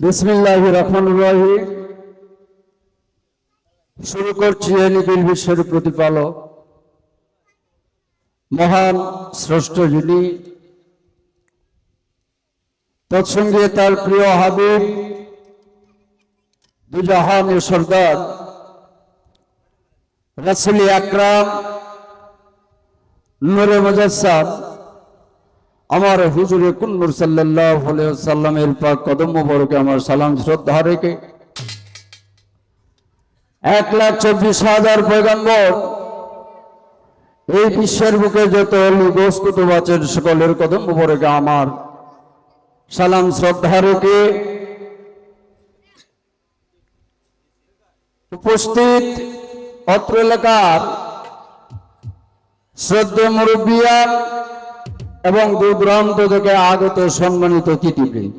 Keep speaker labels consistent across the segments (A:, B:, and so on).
A: বিসমিল্লাহির রহমানির রহিম। শুরু করছি নিখিল বিশ্বের প্রতিপালক মহান শ্রেষ্ঠ যিনি, তৎসঙ্গে তার প্রিয় হাবিব দুজাহানের সর্দার রাসূল আকরাম নূরে মুজাসসাম আমার হুজুরে কুন্নুর সাল্লাল্লাহু আলাইহি ওয়াসাল্লামের পাক কদম মোবারকে আমার সালাম শ্রদ্ধা রেখে 1,24,000 পয়গম্বর, এই বিশ্বের বুকে যত অলি গোস কুতুব আছেন সকলের কদম মোবারকে আমার সালাম শ্রদ্ধা রেখে উপস্থিত অত্র এলাকার শ্রদ্ধেয় মুরব্বিয়ান এবং দূর দূরান্ত থেকে আগত সম্মানিত অতিথিবৃন্দ,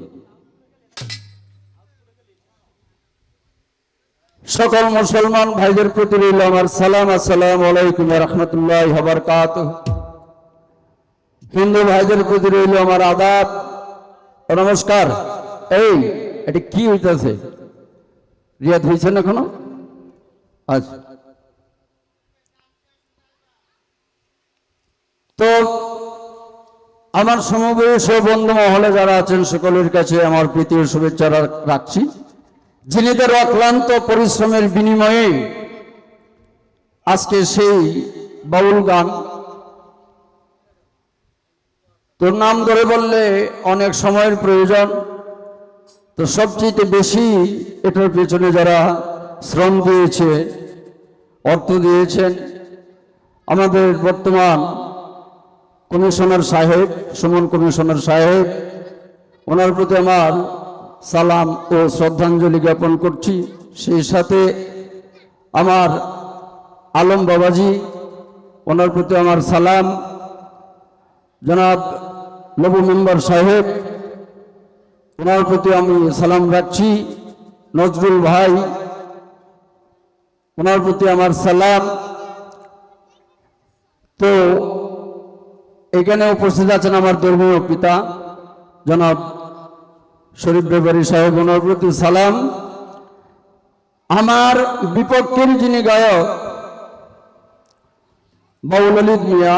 A: সকল মুসলমান ভাইদের প্রতি রইল আমার সালাম। আসসালামু আলাইকুম ওয়া রাহমাতুল্লাহি ওয়া বারাকাতুহু। হিন্দু ভাইদের প্রতি রইল আমার আদাব ও নমস্কার। এটা কি হইতেছে? রিয়াদ হয়েছে না এখনো? আচ্ছা, তো আমার সমবয়সী বন্ধু মহলে যারা আছেন সকলের কাছে আমার প্রীতি ও শুভেচ্ছা রাখছি। যিনিদের অক্লান্ত পরিশ্রমের বিনিময়ে আজকে সেই বাউল গান, তোর নাম ধরে বললে অনেক সময়ের প্রয়োজন, তো সবচেয়ে বেশি এটার পেছনে যারা শ্রম দিয়েছে, অর্থ দিয়েছেন, আমাদের বর্তমান কমিশনার সাহেব, সুমন কমিশনার সাহেব, ওনার প্রতি আমার সালাম ও শ্রদ্ধাঞ্জলি জ্ঞাপন করছি। সেই সাথে আমার আলম বাবাজি, ওনার প্রতি আমার সালাম। জনাব লবু মেম্বার সাহেব, ওনার প্রতি আমি সালাম রাখছি। নজরুল ভাই, ওনার প্রতি আমার সালাম। তো এখানে উপস্থিত আছেন আমার ধর্মীয় পিতা জনাব শরীফ ব্যাপারী সাহেব, ওনার প্রতি সালাম। আমার বিপক্ষের যিনি গায়ক বাউল ললিত মিয়া,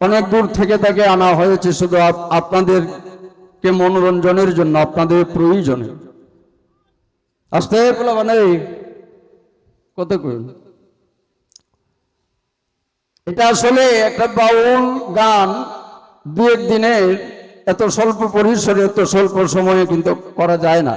A: অনেক দূর থেকে তাকে আনা হয়েছে শুধু আপনাদেরকে মনোরঞ্জনের জন্য, আপনাদের প্রয়োজনে। আসতে পেলাম মানে কত কইল, এটা আসলে একটা বাউল গান দু এক দিনের এত স্বল্প পরিসরে এত স্বল্প সময়ে কিন্তু করা যায় না।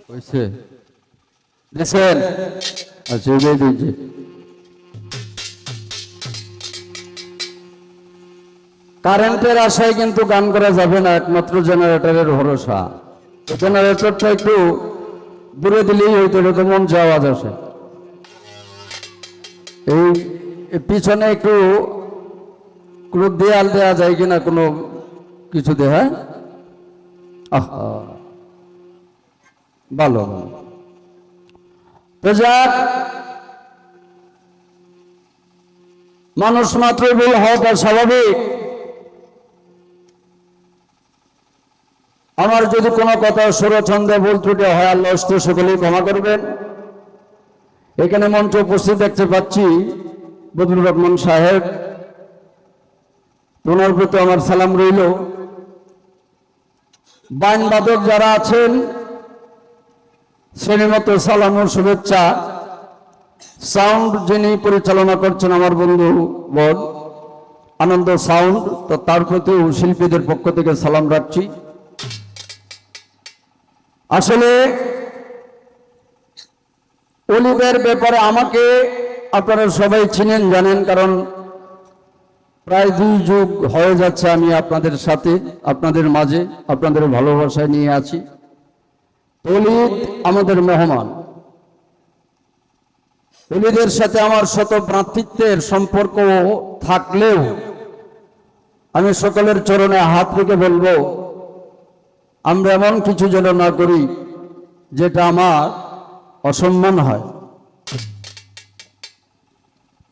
A: হয়েছে দিয়েছেন? আচ্ছা এটাই দিয়েছি। কারেন্টের আশায় কিন্তু গান করা যাবে না, একমাত্র জেনারেটরের ভরসা। জেনারেটরটা একটু দূরে দিলেই হয়তো এরকম মঞ্চে আওয়াজ আসে। এই পিছনে একটু কোনো দেয়াল দেয়া যায় কিনা, কোনো কিছু দেয়া? আহা, ভালো। তো যাক, মানুষ মাত্রই ভুল হওয়াটা স্বাভাবিক। আমার যদি কোনো কথা সুরছন্দে ভুল ত্রুটি হয়, আল্লাহ সকলেই ক্ষমা করবেন। এখানে মঞ্চে উপস্থিত দেখতে পাচ্ছি বদরুর রহমান সাহেব, ওনার প্রতি আমার সালাম রইল। বাইন বাদক যারা আছেন শ্রেণীমতো সালাম ও শুভেচ্ছা। সাউন্ড যিনি পরিচালনা করছেন আমার বন্ধু বল আনন্দ সাউন্ড, তো তার প্রতিও শিল্পীদের পক্ষ থেকে সালাম রাখছি। আসলে অলিদের ব্যাপারে আমাকে আপনারা সবাই চিনেন, জানেন, কারণ প্রায় 2 যুগ হয়ে যাচ্ছে আমি আপনাদের সাথে, আপনাদের মাঝে, আপনাদের ভালোবাসায় নিয়ে আছি। অলিদ আমাদের মেহমান। অলিদের সাথে আমার শত ভ্রাতৃত্বের সম্পর্ক থাকলেও আমি সকলের চরণে হাত রেখে বলবো, আমরা এমন কিছু যেন না করি যেটা আমার অসম্মান হয়।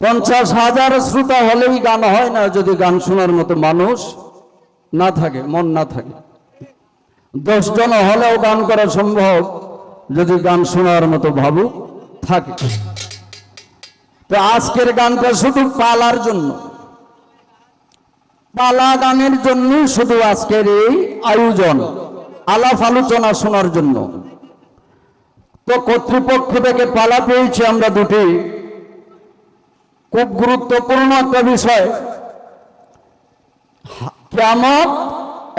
A: 50,000 শ্রোতা হলেই গান হয় না যদি গান শোনার মতো মানুষ না থাকে, মন না থাকে। 10 জন হলেও গান করা সম্ভব যদি গান শোনার মতো ভাবুক থাকে। তো আজকের গানটা শুধু পালার জন্য, পালা গানের জন্য শুধু আজকের এই আয়োজন, আলাপ আলোচনা শোনার জন্য। তো কর্তৃপক্ষ থেকে পালা পেয়েছি আমরা দুটি, খুব গুরুত্বপূর্ণ একটা বিষয়, কিয়ামত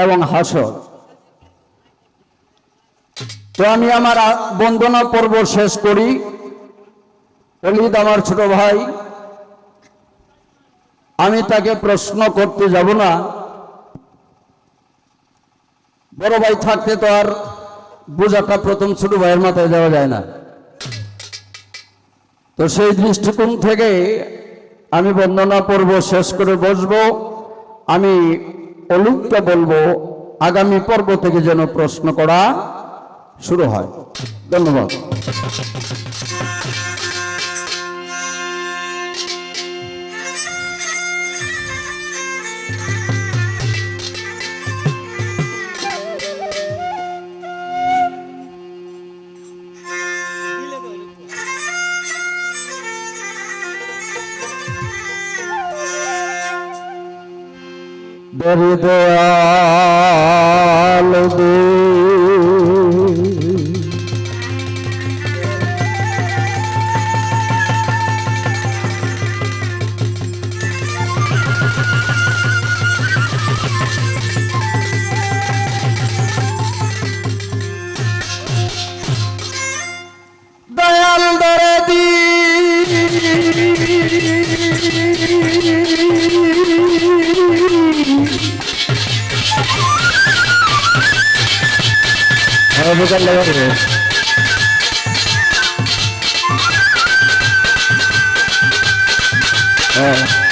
A: এবং হাসর। তো আমি আমার বন্দনা পর্ব শেষ করি। অলিদ আমার ছোট ভাই, আমি তাকে প্রশ্ন করতে যাব না। বড় ভাই থাকতে তো আর বোঝাটা প্রথম ছোট ভাইয়ের মাথায় দেওয়া যায় না। তো সেই দৃষ্টিকোণ থেকে আমি বন্দনা পর্ব শেষ করে বসবো। আমি অলিদকে বলবো আগামী পর্ব থেকে যেন প্রশ্ন করা শুরু হয়। ধন্যবাদ। দয়াল দয়াল দরদি বোঝার লাগে। হ্যাঁ